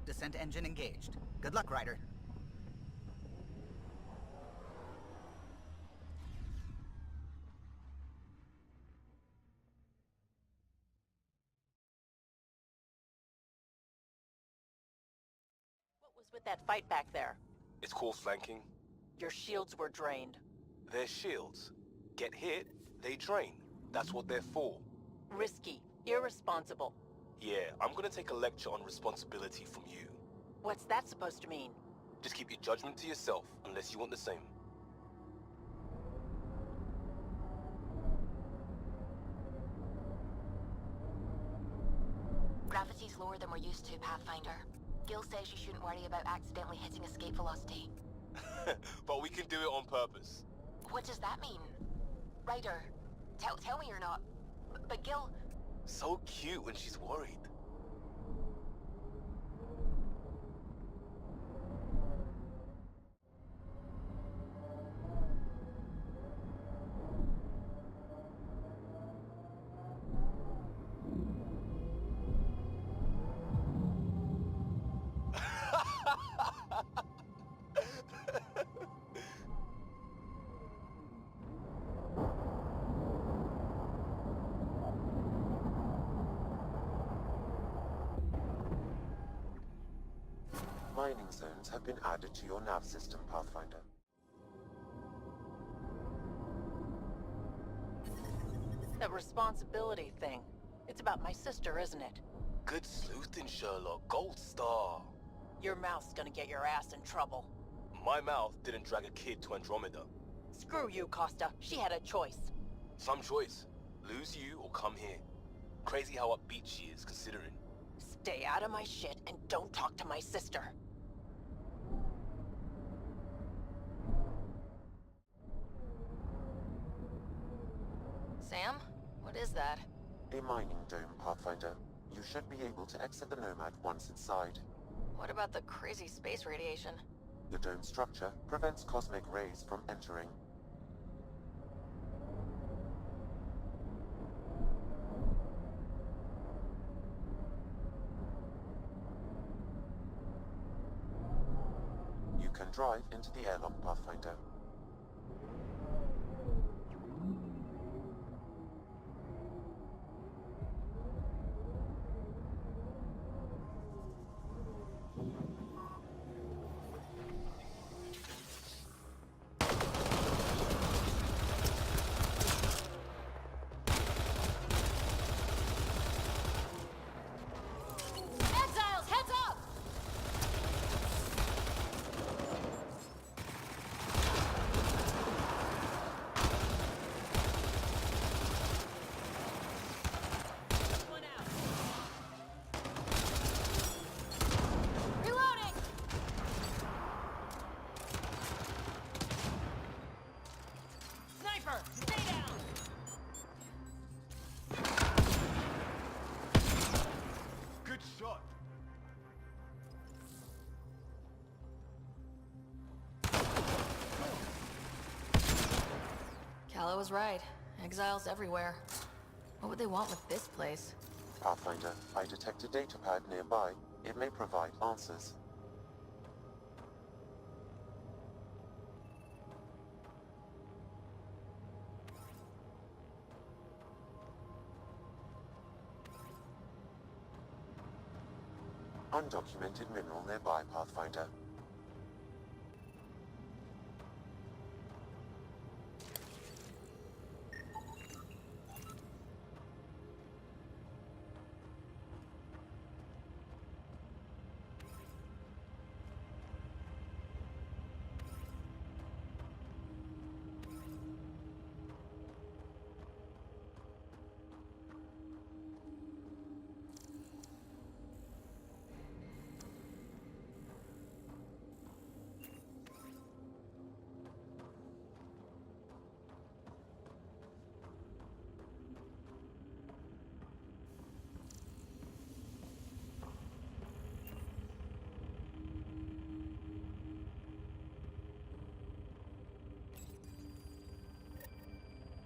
Descent engine engaged. Good luck, Ryder. What was with that fight back there? It's called flanking. Your shields were drained. They're shields. Get hit, they drain. That's what they're for. Risky. Irresponsible. Yeah, I'm gonna take a lecture on responsibility from you. What's that supposed to mean? Just keep your judgment to yourself, unless you want the same. Gravity's lower than we're used to, Pathfinder. Gil says you shouldn't worry about accidentally hitting escape velocity. But we can do it on purpose. What does that mean? Ryder, tell me you're not... But Gil... So cute when she's worried. Mining zones have been added to your nav system, Pathfinder. That responsibility thing. It's about my sister, isn't it? Good sleuthing, Sherlock. Gold star. Your mouth's gonna get your ass in trouble. My mouth didn't drag a kid to Andromeda. Screw you, Costa. She had a choice. Some choice. Lose you or come here. Crazy how upbeat she is, considering. Stay out of my shit and don't talk to my sister. Sam? What is that? A mining dome, Pathfinder. You should be able to exit the Nomad once inside. What about the crazy space radiation? The dome structure prevents cosmic rays from entering. You can drive into the airlock, Pathfinder. Exiles, heads up! One out. Reloading! Sniper, stay down! Good shot. Callow was right. Exiles everywhere. What would they want with this place? Pathfinder, I detect a datapad nearby. It may provide answers. Undocumented mineral nearby, Pathfinder.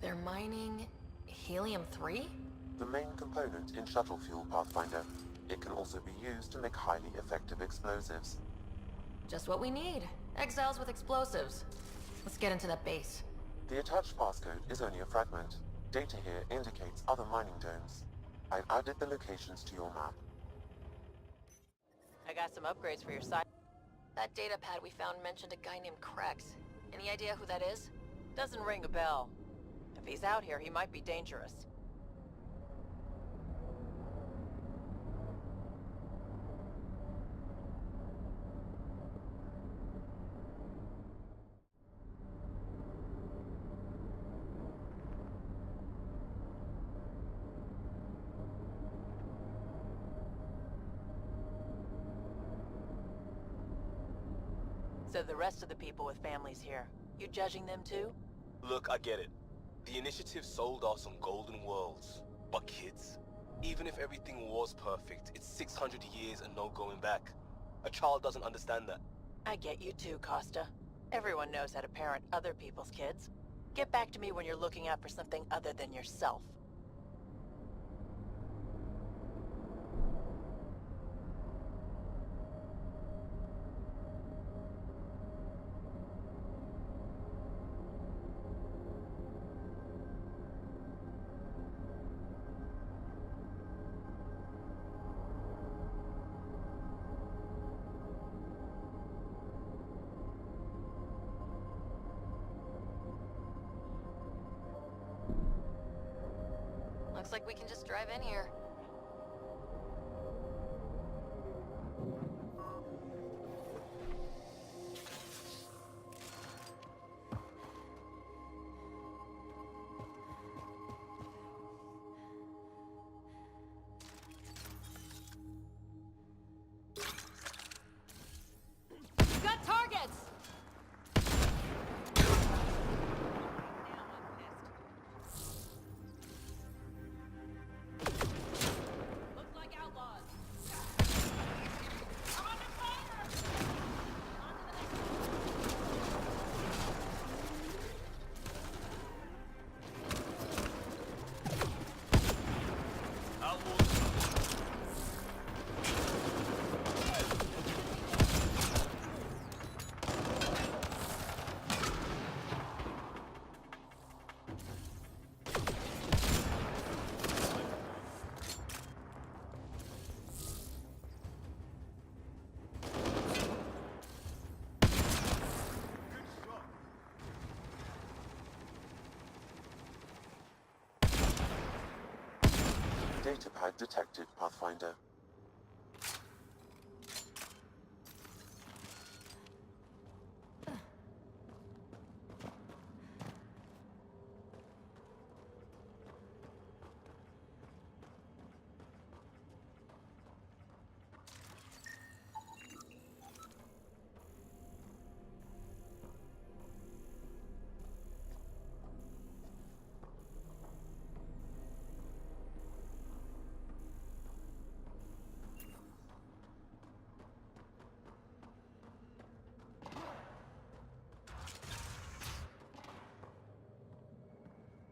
They're mining helium-3? The main component in shuttle fuel, Pathfinder. It can also be used to make highly effective explosives. Just what we need. Exiles with explosives. Let's get into that base. The attached passcode is only a fragment. Data here indicates other mining domes. I've added the locations to your map. I got some upgrades for your site. That data pad we found mentioned a guy named Krex. Any idea who that is? Doesn't ring a bell. If he's out here, he might be dangerous. So the rest of the people with families here, you judging them too? Look, I get it. The initiative sold us on golden worlds. But kids? Even if everything was perfect, it's 600 years and no going back. A child doesn't understand that. I get you too, Costa. Everyone knows how to parent other people's kids. Get back to me when you're looking out for something other than yourself. Looks like we can just drive in here. Got targets! Datapad detected, Pathfinder.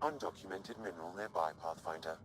Undocumented mineral nearby, Pathfinder.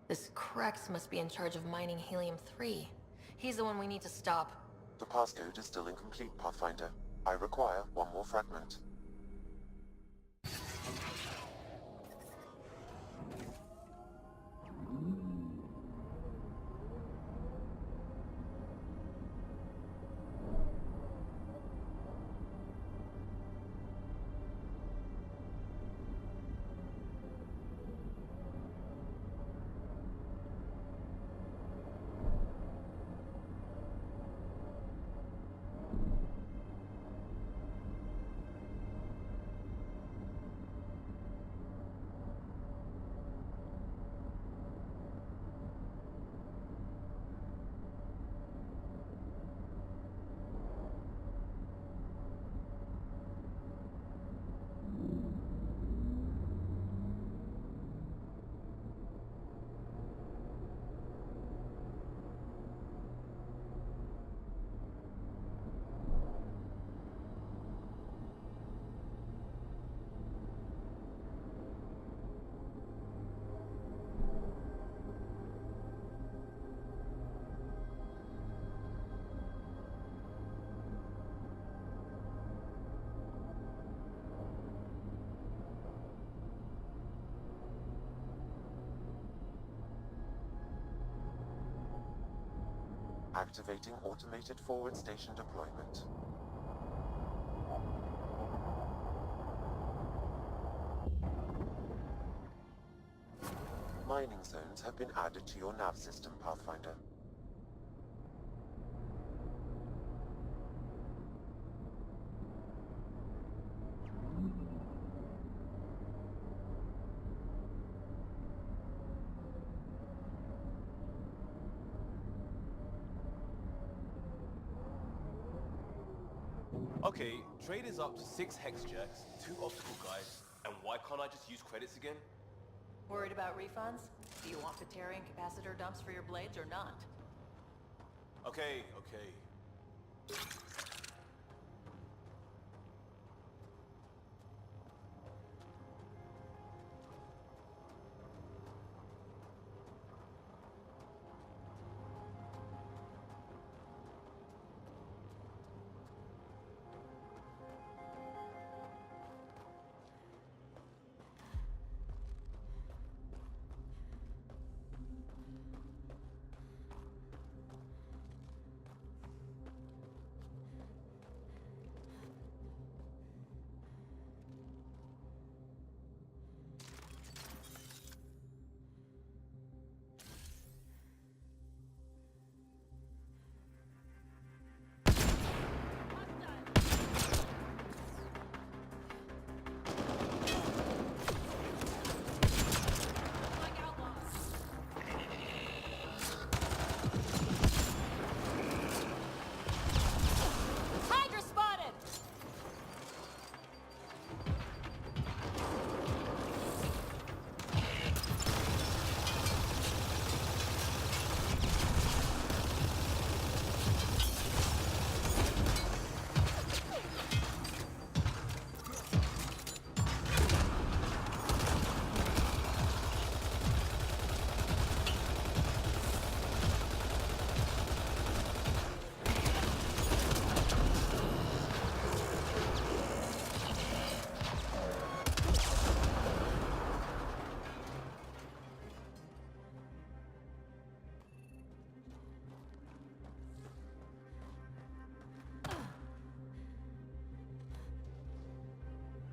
This Krex must be in charge of mining helium-3. He's the one we need to stop. The passcode is still incomplete, Pathfinder. I require one more fragment. Activating automated forward station deployment. Mining zones have been added to your nav system, Pathfinder. Okay, trade is up to 6 hex jacks, 2 optical guides, and why can't I just use credits again? Worried about refunds? Do you want Batarian capacitor dumps for your blades or not? Okay. Hydra spotted!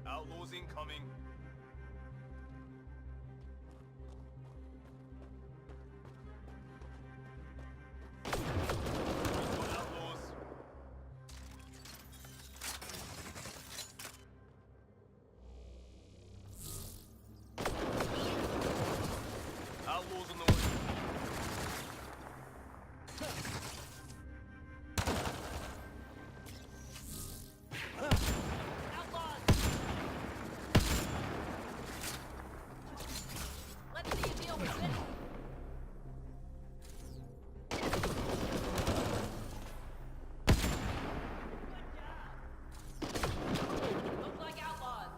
Outlaws incoming. Outlaws. Outlaws on the way. Let's see you deal with this. Looks like outlaws.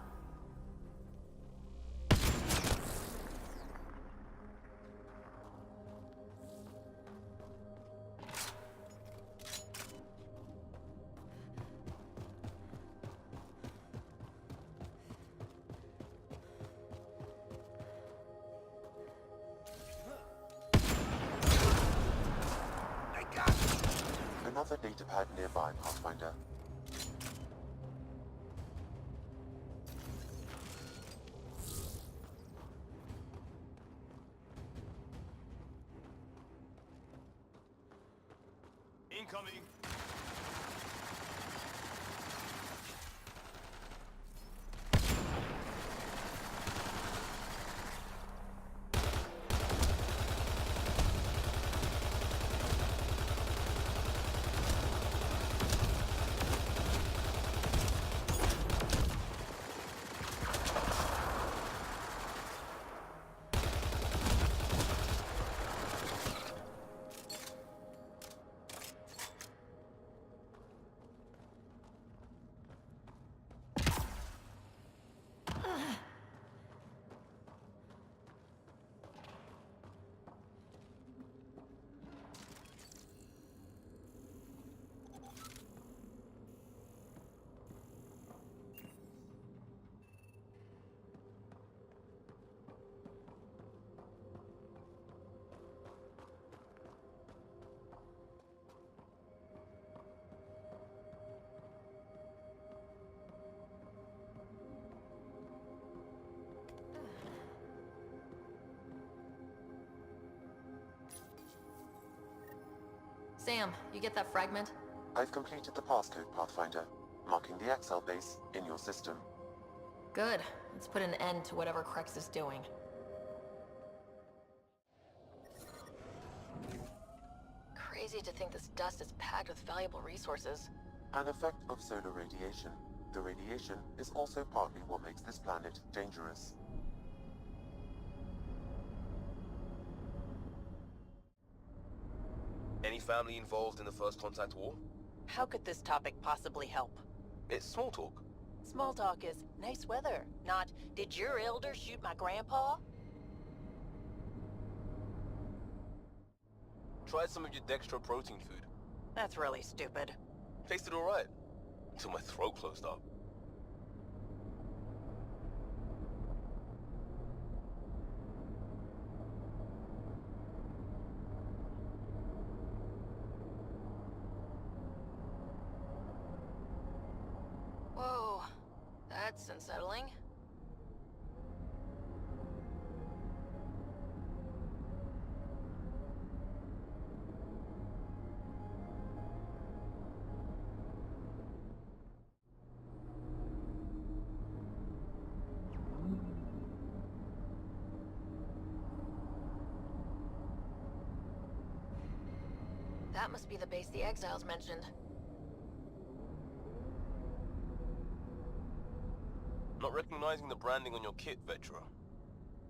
Another data pad nearby, Pathfinder. Incoming. Sam, you get that fragment? I've completed the passcode, Pathfinder, marking the Excel base in your system. Good. Let's put an end to whatever Krex is doing. Crazy to think this dust is packed with valuable resources. An effect of solar radiation. The radiation is also partly what makes this planet dangerous. Any family involved in the First Contact War? How could this topic possibly help? It's small talk. Small talk is nice weather, not did your elder shoot my grandpa? Tried some of your dextro protein food. That's really stupid. Tasted alright. Until my throat closed up. Whoa, that's unsettling. That must be the base the Exiles mentioned. Not recognizing the branding on your kit, Vetra.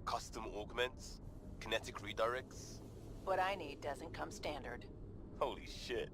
Custom augments? Kinetic redirects? What I need doesn't come standard. Holy shit.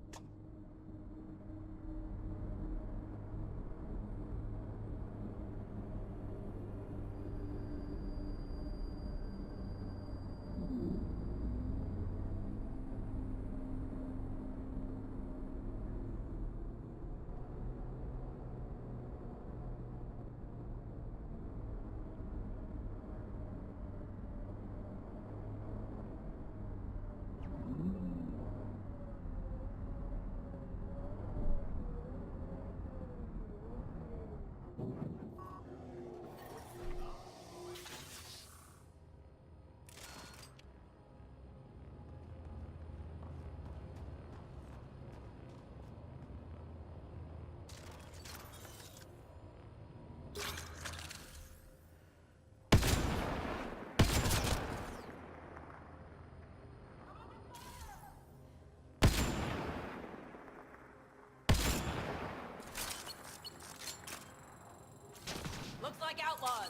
Looks like outlaws.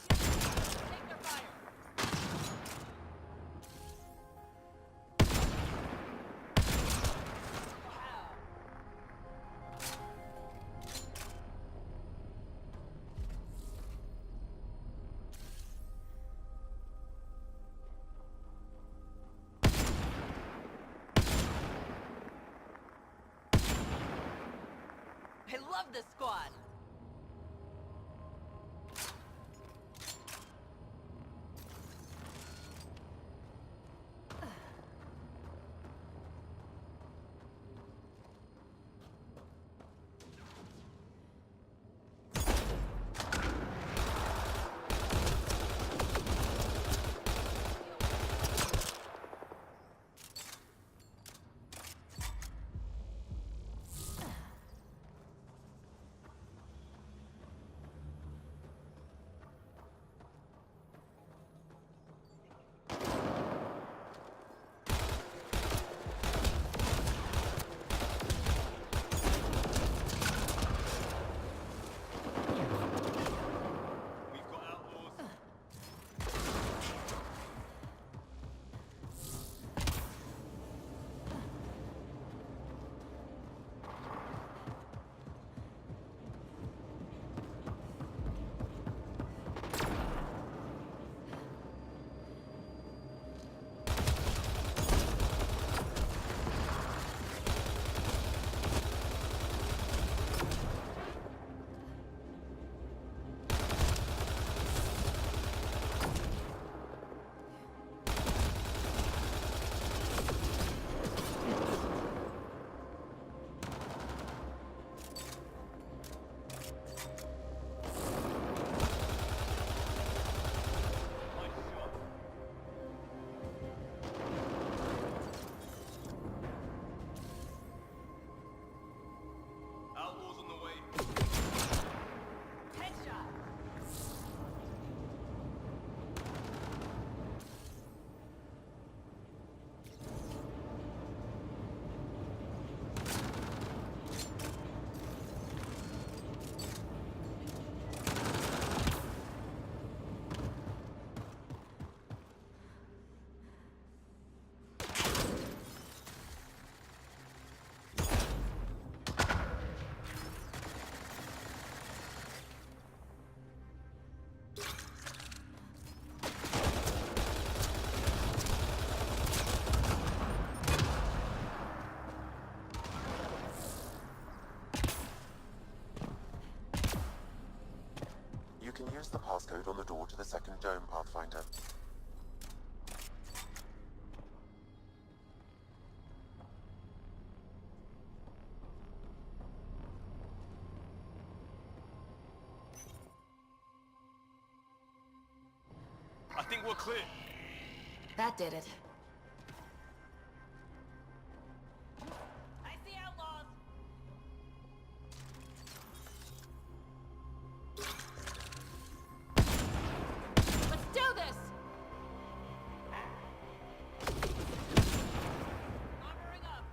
Take their fire. Wow. I love this squad. can use the passcode on the door to the second dome, Pathfinder. I think we're clear. That did it. I see outlaws! Let's do this! Armoring up!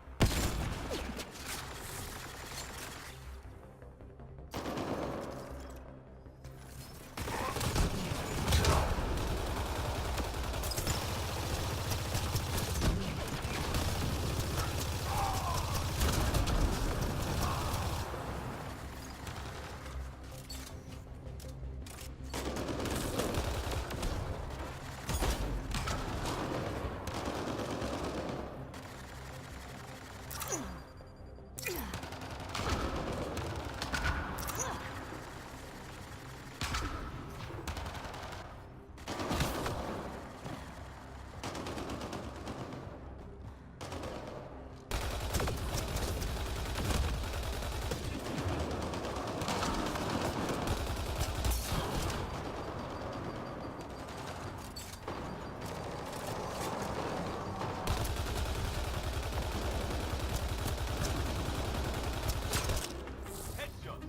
Headshot.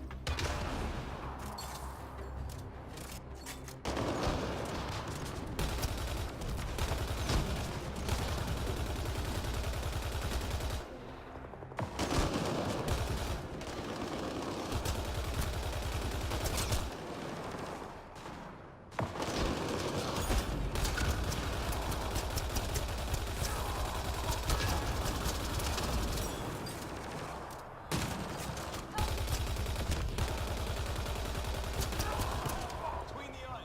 Between the eyes.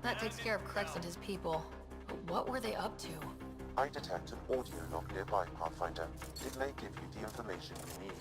That takes care of Krex and his people. But what were they up to? I detect an audio log nearby, Pathfinder. It may give you the information you need.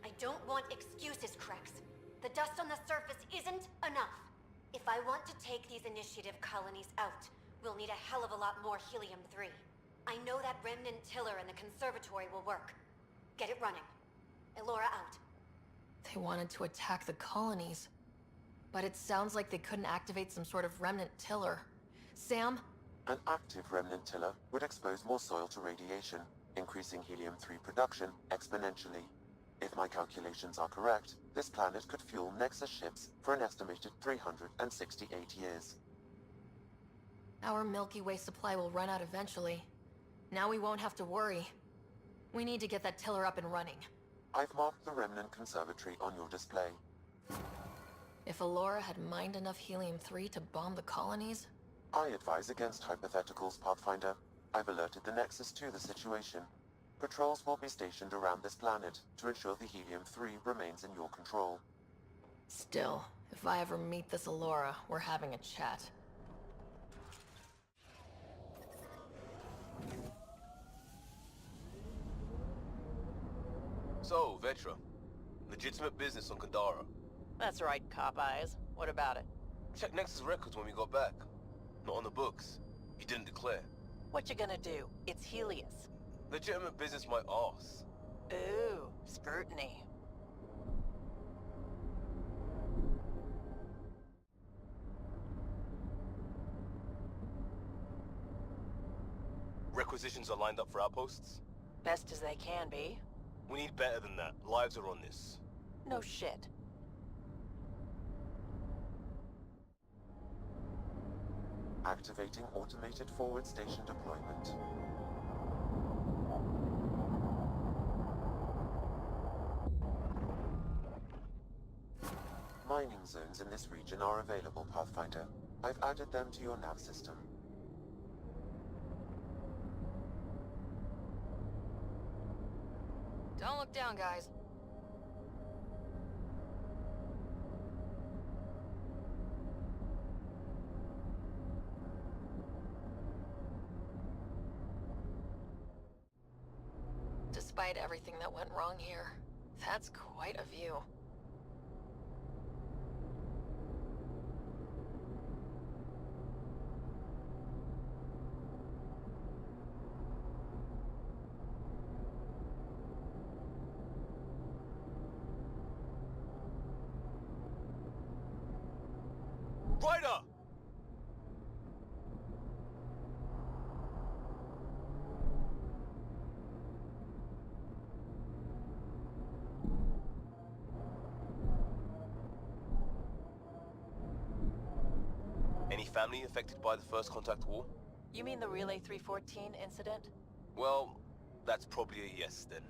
I don't want excuses, Krex. The dust on the surface isn't enough. If I want to take these initiative colonies out, we'll need a hell of a lot more helium-3. I know that remnant tiller in the conservatory will work. Get it running. Elora out. They wanted to attack the colonies. But it sounds like they couldn't activate some sort of remnant tiller. Sam? An active remnant tiller would expose more soil to radiation, increasing helium-3 production exponentially. If my calculations are correct, this planet could fuel Nexus ships for an estimated 368 years. Our Milky Way supply will run out eventually. Now we won't have to worry. We need to get that tiller up and running. I've marked the remnant conservatory on your display. If Elora had mined enough helium-3 to bomb the colonies... I advise against hypotheticals, Pathfinder. I've alerted the Nexus to the situation. Patrols will be stationed around this planet to ensure the helium-3 remains in your control. Still, if I ever meet this Elora, we're having a chat. So, Vetra, legitimate business on Kandara. That's right, Cop Eyes. What about it? Check Nexus records when we got back. Not on the books. He didn't declare. What you gonna do? It's Helios. Legitimate business my arse. Ooh, scrutiny. Requisitions are lined up for outposts? Best as they can be. We need better than that. Lives are on this. No shit. Activating automated forward station deployment. Mining zones in this region are available, Pathfinder. I've added them to your nav system. Don't look down, guys. Despite everything that went wrong here, that's quite a view. Ryder! Any family affected by the First Contact War? You mean the Relay 314 incident? Well, that's probably a yes then.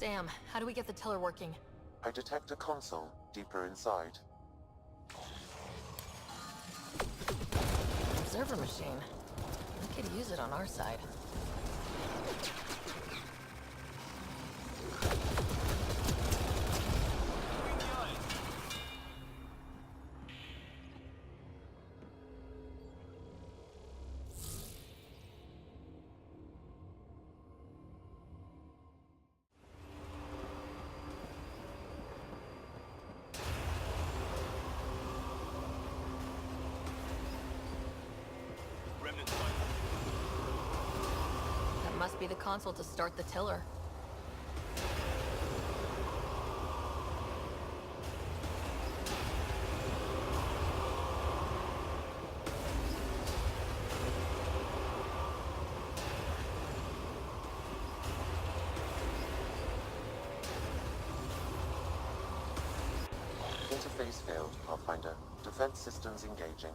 Sam, how do we get the tiller working? I detect a console deeper inside. Observer machine. We could use it on our side. That must be the console to start the tiller. Interface failed, Pathfinder. Defense systems engaging.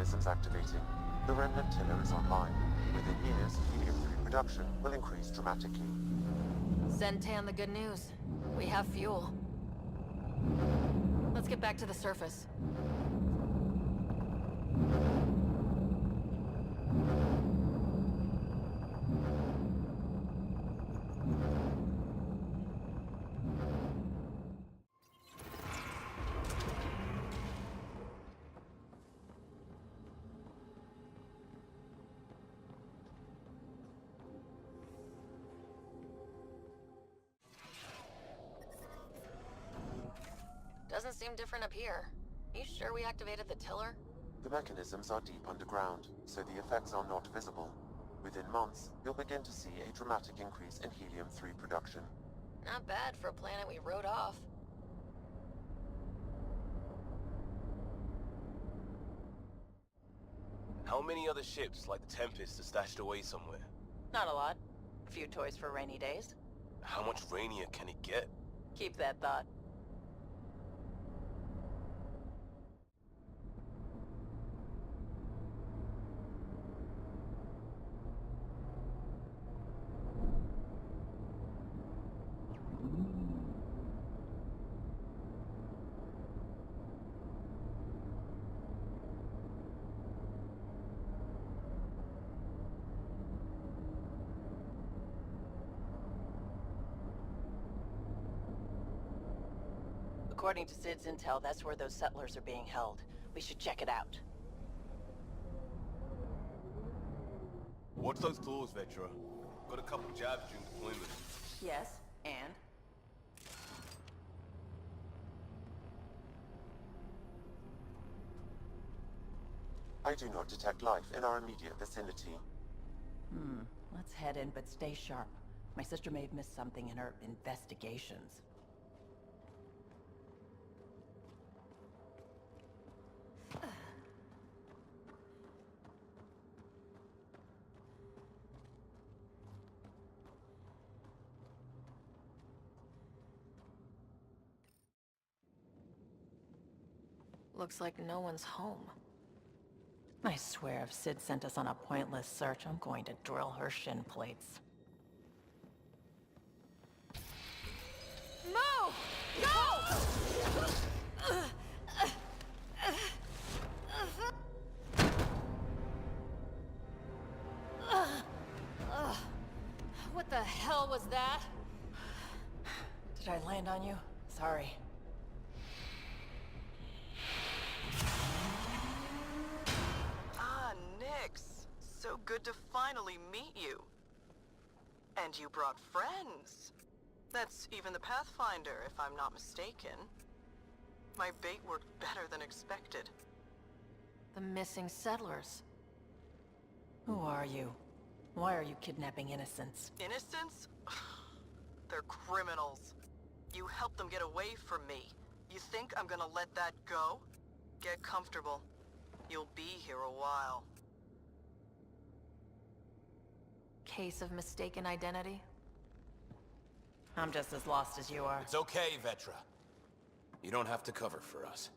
mechanisms activating. The remnant tiller is online. Within years, helium-3 production will increase dramatically. Send Tan the good news. We have fuel. Let's get back to the surface. Doesn't seem different up here. You sure we activated the tiller? The mechanisms are deep underground, so the effects are not visible. Within months, you'll begin to see a dramatic increase in helium-3 production. Not bad for a planet we wrote off. How many other ships like the Tempest are stashed away somewhere? Not a lot. A few toys for rainy days. How much rainier can it get? Keep that thought. According to Sid's intel, that's where those settlers are being held. We should check it out. Watch those claws, Vetra. Got a couple jabs during deployment. Yes, and? I do not detect life in our immediate vicinity. Let's head in, but stay sharp. My sister may have missed something in her investigations. Looks like no one's home. I swear if Sid sent us on a pointless search, I'm going to drill her shin plates. Move! Go! What the hell was that? Did I land on you? Sorry. Ah, Nix. So good to finally meet you. And you brought friends. That's even the Pathfinder, if I'm not mistaken. My bait worked better than expected. The missing settlers. Who are you? Why are you kidnapping innocents? Innocents? They're criminals. You helped them get away from me. You think I'm gonna let that go? Get comfortable. You'll be here a while. Case of mistaken identity? I'm just as lost as you are. It's okay, Vetra. You don't have to cover for us.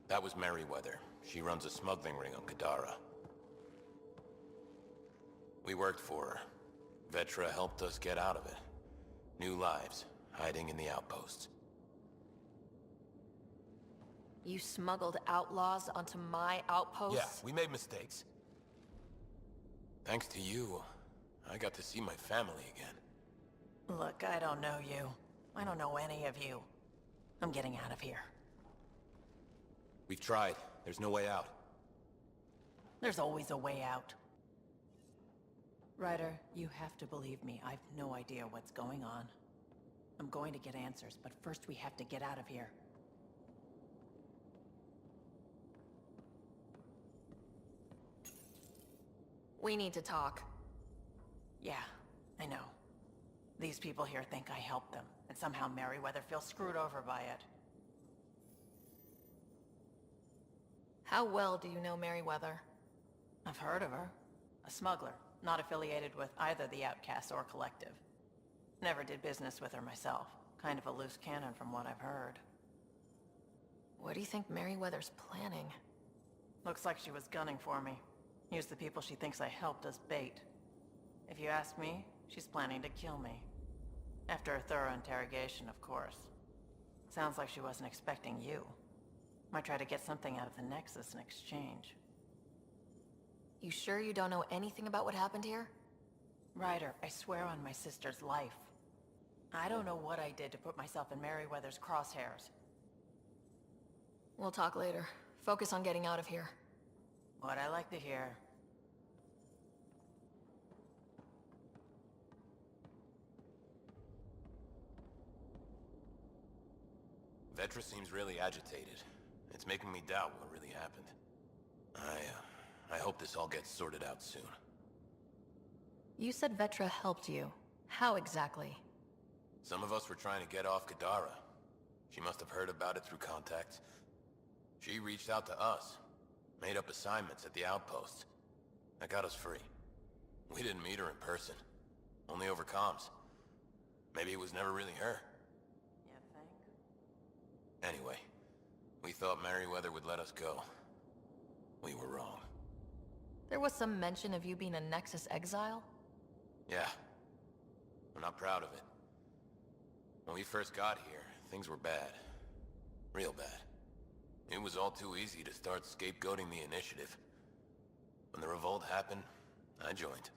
That was Merryweather. She runs a smuggling ring on Kadara. We worked for her. Vetra helped us get out of it. New lives, hiding in the outposts. You smuggled outlaws onto my outpost? Yeah, we made mistakes. Thanks to you, I got to see my family again. Look, I don't know you. I don't know any of you. I'm getting out of here. We've tried. There's no way out. There's always a way out. Ryder, you have to believe me. I've no idea what's going on. I'm going to get answers, but first we have to get out of here. We need to talk. Yeah, I know. These people here think I helped them, and somehow Merryweather feels screwed over by it. How well do you know Merryweather? I've heard of her. A smuggler, not affiliated with either the Outcasts or Collective. Never did business with her myself. Kind of a loose cannon from what I've heard. What do you think Merryweather's planning? Looks like she was gunning for me. Used the people she thinks I helped as bait. If you ask me, she's planning to kill me. After a thorough interrogation, of course. Sounds like she wasn't expecting you. Might try to get something out of the Nexus in exchange. You sure you don't know anything about what happened here? Ryder, I swear on my sister's life. I don't know what I did to put myself in Merryweather's crosshairs. We'll talk later. Focus on getting out of here. What I like to hear. Vetra seems really agitated. It's making me doubt what really happened. I hope this all gets sorted out soon. You said Vetra helped you. How exactly? Some of us were trying to get off Kadara. She must have heard about it through contacts. She reached out to us, made up assignments at the outpost. That got us free. We didn't meet her in person, only over comms. Maybe it was never really her. You think? Anyway, we thought Merryweather would let us go. We were wrong. There was some mention of you being a Nexus exile? Yeah. I'm not proud of it. When we first got here, things were bad. Real bad. It was all too easy to start scapegoating the initiative. When the revolt happened, I joined.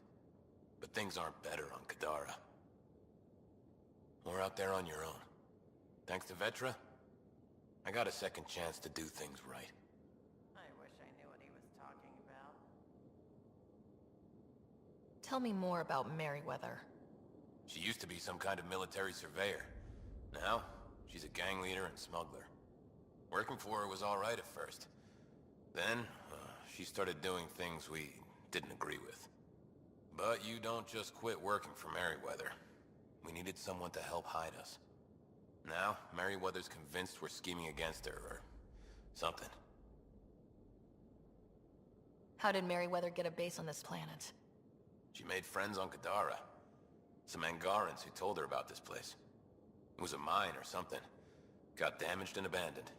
But things aren't better on Kadara. Or out there on your own. Thanks to Vetra, I got a second chance to do things right. I wish I knew what he was talking about. Tell me more about Merryweather. She used to be some kind of military surveyor. Now, she's a gang leader and smuggler. Working for her was alright at first. Then, she started doing things we didn't agree with. But you don't just quit working for Merryweather. We needed someone to help hide us. Now, Merryweather's convinced we're scheming against her, or something. How did Merryweather get a base on this planet? She made friends on Kadara. Some Angarans who told her about this place. It was a mine or something. Got damaged and abandoned.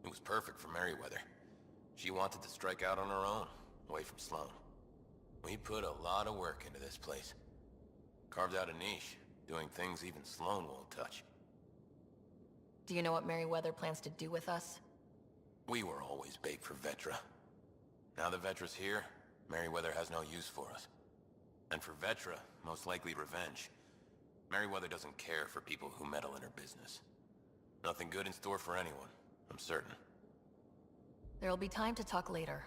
It was perfect for Merryweather. She wanted to strike out on her own, away from Sloan. We put a lot of work into this place. Carved out a niche, doing things even Sloan won't touch. Do you know what Merryweather plans to do with us? We were always bait for Vetra. Now that Vetra's here, Merryweather has no use for us. And for Vetra, most likely revenge. Merryweather doesn't care for people who meddle in her business. Nothing good in store for anyone, I'm certain. There'll be time to talk later.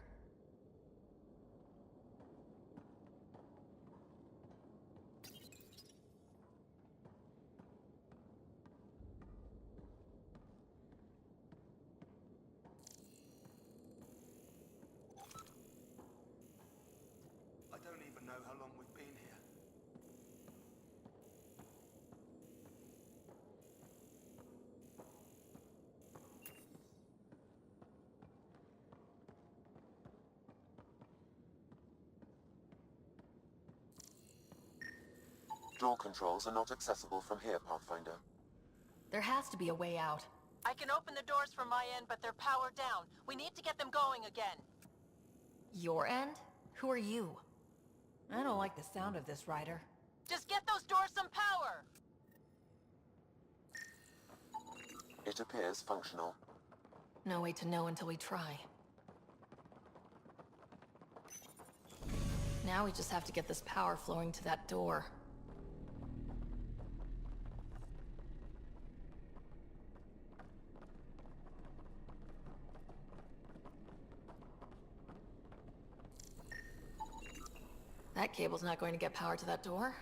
I don't even know how long we've been here. Door controls are not accessible from here, Pathfinder. There has to be a way out. I can open the doors from my end, but they're powered down. We need to get them going again. Your end? Who are you? I don't like the sound of this, Ryder. Just get those doors some power! It appears functional. No way to know until we try. Now we just have to get this power flowing to that door. That cable's not going to get power to that door.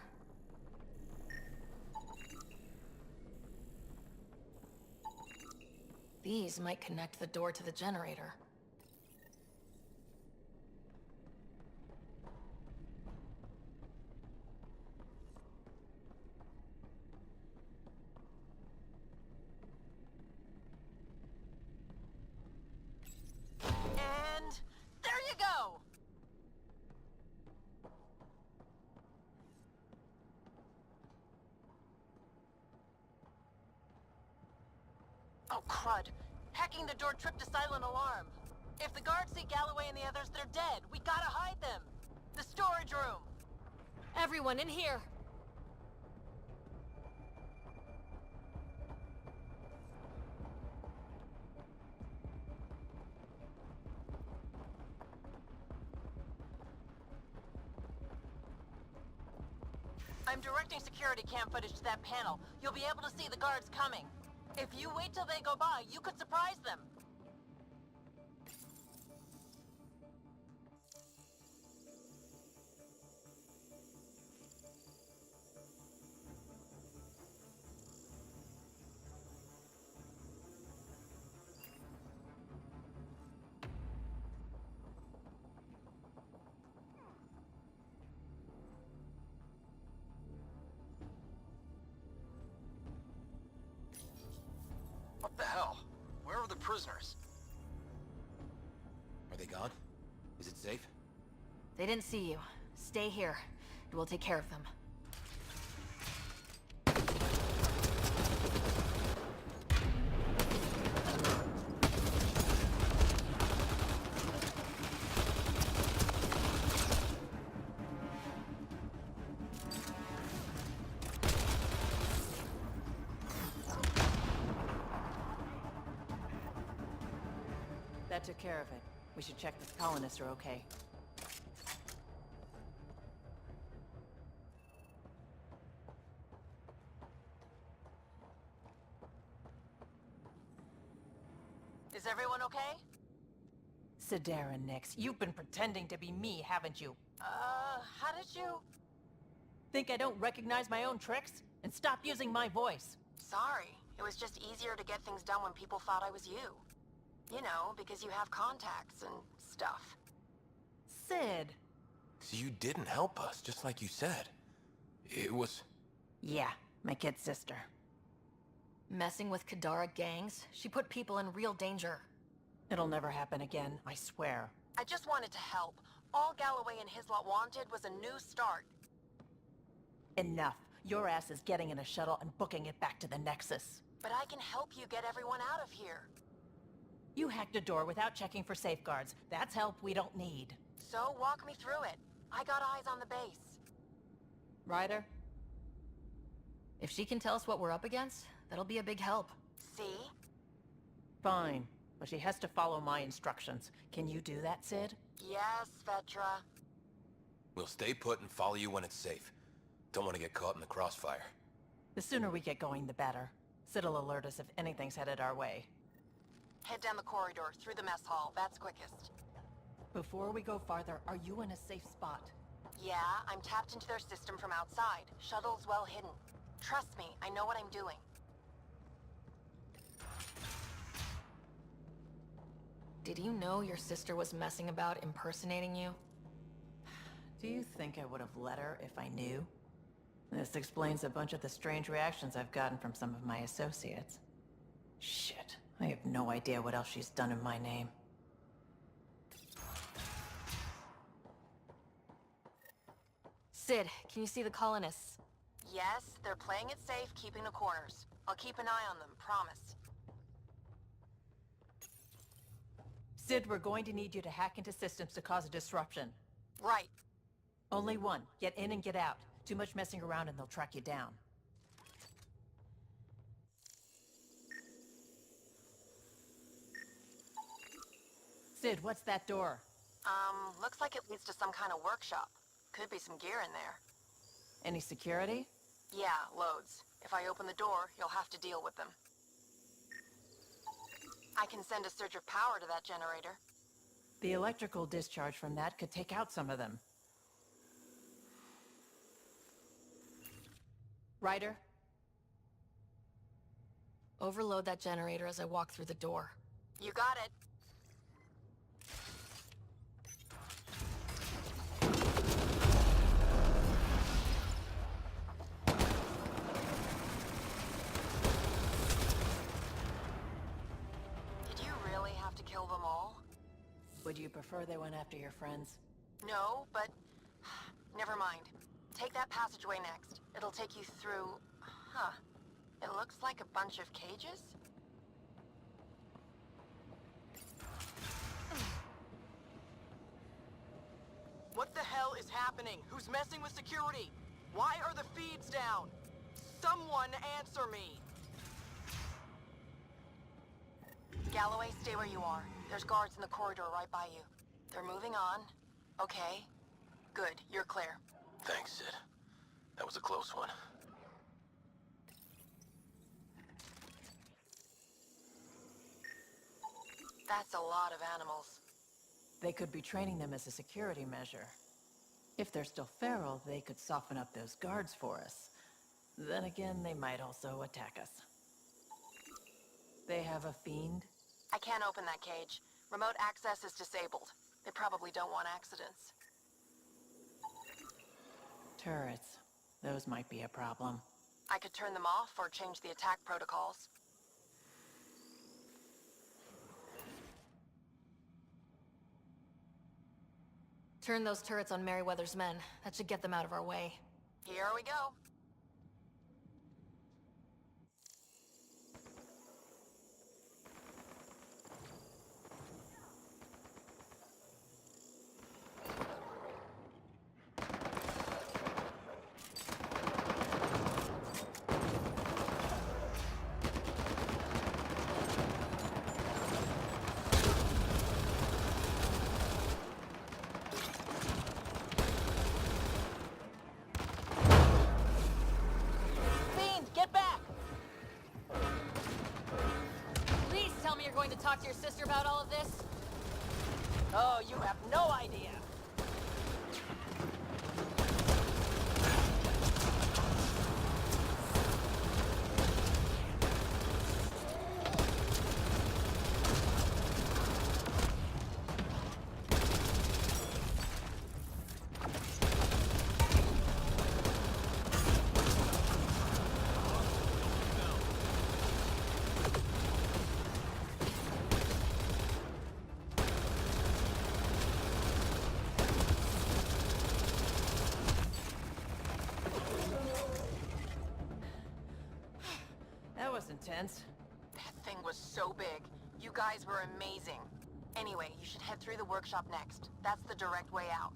These might connect the door to the generator. And there you go! Oh, crud. Hacking the door tripped a silent alarm. If the guards see Galloway and the others, they're dead. We gotta hide them. The storage room. Everyone in here! I'm directing security cam footage to that panel. You'll be able to see the guards coming. If you wait till they go by, you could surprise them. What the hell? Where are the prisoners? Are they gone? Is it safe? They didn't see you. Stay here, and we'll take care of them. That took care of it. We should check that the colonists are okay. Is everyone okay? Sidera, Nix, you've been pretending to be me, haven't you? How did you... Think I don't recognize my own tricks? And stop using my voice. Sorry. It was just easier to get things done when people thought I was you. You know, because you have contacts and stuff. Sid. So you didn't help us, just like you said. It was... Yeah, my kid's sister. Messing with Kadara gangs? She put people in real danger. It'll never happen again, I swear. I just wanted to help. All Galloway and his lot wanted was a new start. Enough. Your ass is getting in a shuttle and booking it back to the Nexus. But I can help you get everyone out of here. You hacked a door without checking for safeguards. That's help we don't need. So walk me through it. I got eyes on the base. Ryder? If she can tell us what we're up against, that'll be a big help. See? Fine, but she has to follow my instructions. Can you do that, Sid? Yes, Vetra. We'll stay put and follow you when it's safe. Don't want to get caught in the crossfire. The sooner we get going, the better. Sid'll alert us if anything's headed our way. Head down the corridor, through the mess hall. That's quickest. Before we go farther, are you in a safe spot? Yeah, I'm tapped into their system from outside. Shuttle's well hidden. Trust me, I know what I'm doing. Did you know your sister was messing about impersonating you? Do you think I would have let her if I knew? This explains a bunch of the strange reactions I've gotten from some of my associates. Shit, I have no idea what else she's done in my name. Sid, can you see the colonists? Yes, they're playing it safe, keeping the corners. I'll keep an eye on them, promise. Sid, we're going to need you to hack into systems to cause a disruption. Right. Only one. Get in and get out. Too much messing around and they'll track you down. Sid, what's that door? Looks like it leads to some kind of workshop. Could be some gear in there. Any security? Yeah, loads. If I open the door, you'll have to deal with them. I can send a surge of power to that generator. The electrical discharge from that could take out some of them. Ryder? Overload that generator as I walk through the door. You got it. Did you really have to kill them all? Would you prefer they went after your friends? No, but... Never mind. Take that passageway next. It'll take you through... Huh. It looks like a bunch of cages? happening? Who's messing with security? Why are the feeds down? Someone answer me! Galloway, stay where you are. There's guards in the corridor right by you. They're moving on. Okay. Good, you're clear. Thanks, Sid. That was a close one. That's a lot of animals. They could be training them as a security measure. If they're still feral, they could soften up those guards for us. Then again, they might also attack us. They have a fiend? I can't open that cage. Remote access is disabled. They probably don't want accidents. Turrets. Those might be a problem. I could turn them off or change the attack protocols. Turn those turrets on Merryweather's men. That should get them out of our way. Here we go. Please tell me you're going to talk to your sister about all of this. Oh, you have no idea! That was intense. That thing was so big. You guys were amazing. Anyway, you should head through the workshop next. That's the direct way out.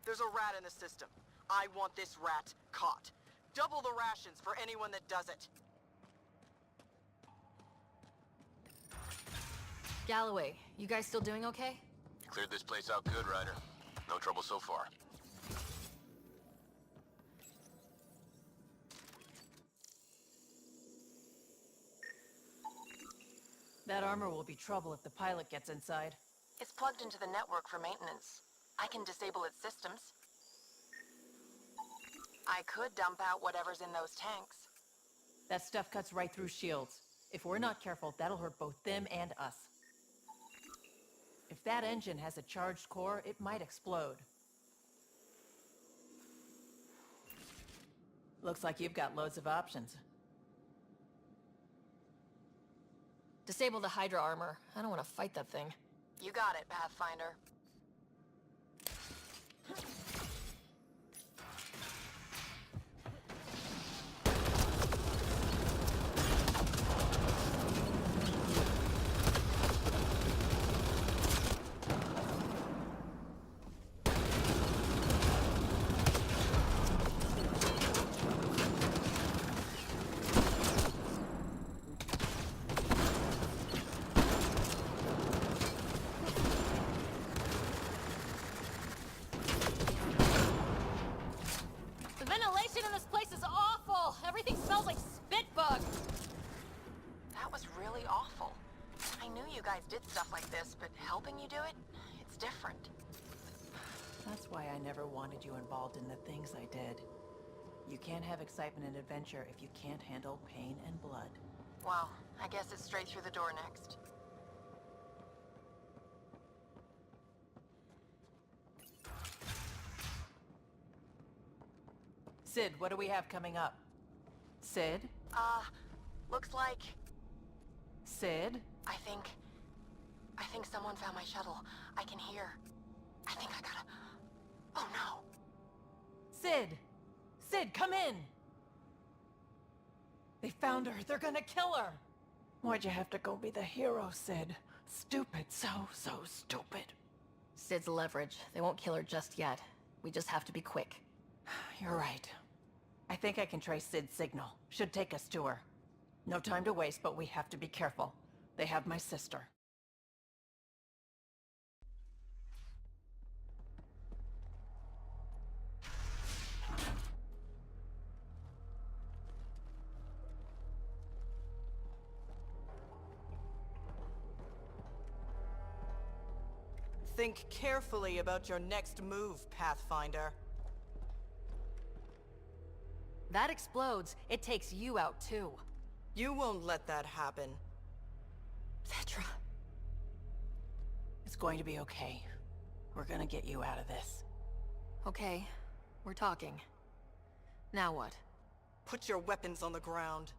There's a rat in the system. I want this rat caught. Double the rations for anyone that does it. Galloway, you guys still doing okay? You cleared this place out good, Ryder. No trouble so far. That armor will be trouble if the pilot gets inside. It's plugged into the network for maintenance. I can disable its systems. I could dump out whatever's in those tanks. That stuff cuts right through shields. If we're not careful, that'll hurt both them and us. If that engine has a charged core, it might explode. Looks like you've got loads of options. Disable the Hydra armor. I don't want to fight that thing. You got it, Pathfinder. The ventilation in this place is awful. Everything smells like spit bug. That was really awful. I knew you guys did stuff like this, but helping you do it, it's different. That's why I never wanted you involved in the things I did. You can't have excitement and adventure if you can't handle pain and blood. Well, I guess it's straight through the door next. Sid, what do we have coming up? Sid? Looks like... Sid? I think someone found my shuttle. I can hear. I think I gotta... Oh no! Sid! Sid, come in! They found her. They're gonna kill her! Why'd you have to go be the hero, Sid? Stupid. So stupid. Sid's leverage. They won't kill her just yet. We just have to be quick. You're right. I think I can trace Sid's signal. Should take us to her. No time to waste, but we have to be careful. They have my sister. Think carefully about your next move, Pathfinder. That explodes. It takes you out, too. You won't let that happen. Petra. It's going to be okay. We're gonna get you out of this. Okay, we're talking. Now what? Put your weapons on the ground.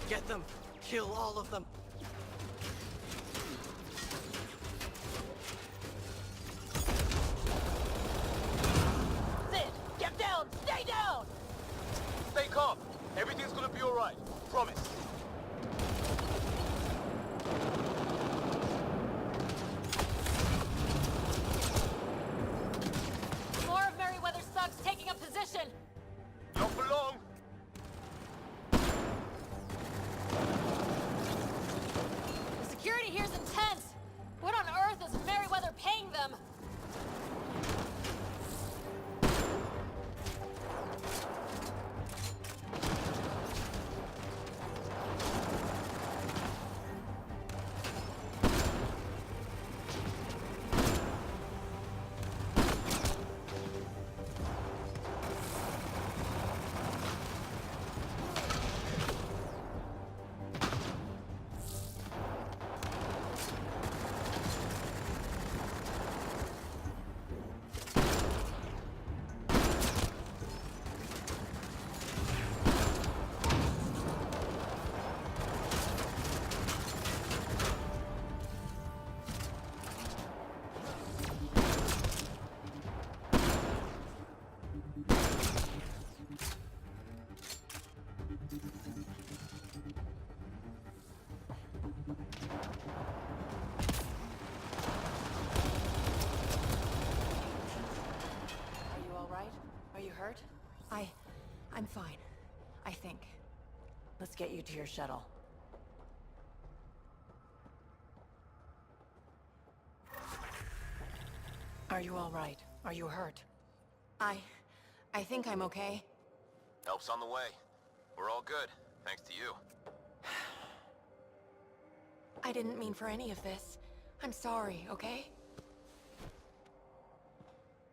Get them! Kill all of them! Sid! Get down! Stay down! Stay calm. Everything's gonna be alright. Promise. More of Merryweather's thugs taking up position! Not for long. The security here's intense! What on earth is Merryweather paying them? Are you alright? Are you hurt? I'm fine. I think. Let's get you to your shuttle. Are you alright? Are you hurt? I think I'm okay. Help's on the way. We're all good, thanks to you. I didn't mean for any of this. I'm sorry, okay?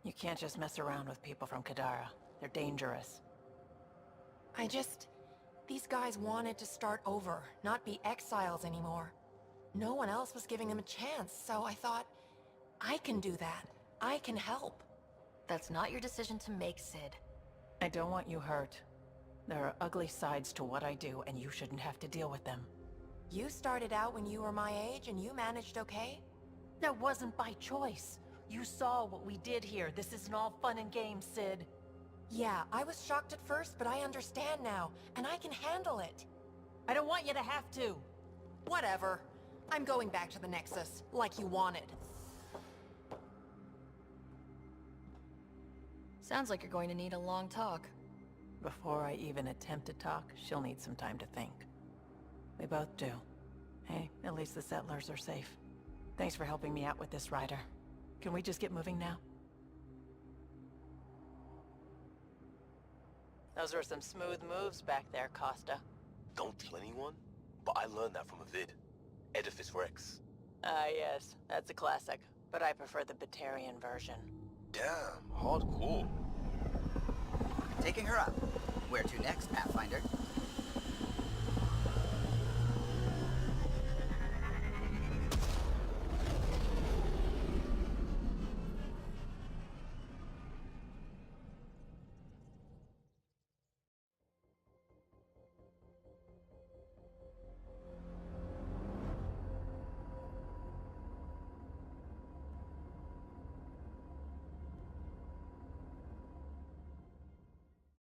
You can't just mess around with people from Kadara. They're dangerous. These guys wanted to start over, not be exiles anymore. No one else was giving them a chance, so I thought, I can do that. I can help. That's not your decision to make, Sid. I don't want you hurt. There are ugly sides to what I do, and you shouldn't have to deal with them. You started out when you were my age, and you managed okay? That wasn't by choice. You saw what we did here. This isn't all fun and games, Sid. Yeah, I was shocked at first, but I understand now, and I can handle it. I don't want you to have to. Whatever. I'm going back to the Nexus, like you wanted. Sounds like you're going to need a long talk. Before I even attempt to talk, she'll need some time to think. We both do. Hey, at least the settlers are safe. Thanks for helping me out with this, Ryder. Can we just get moving now? Those were some smooth moves back there, Costa. Don't tell anyone, but I learned that from a vid. Edifice Rex. Ah, yes. That's a classic. but I prefer the Batarian version. Damn, hardcore. Taking her up. Where to next, Pathfinder?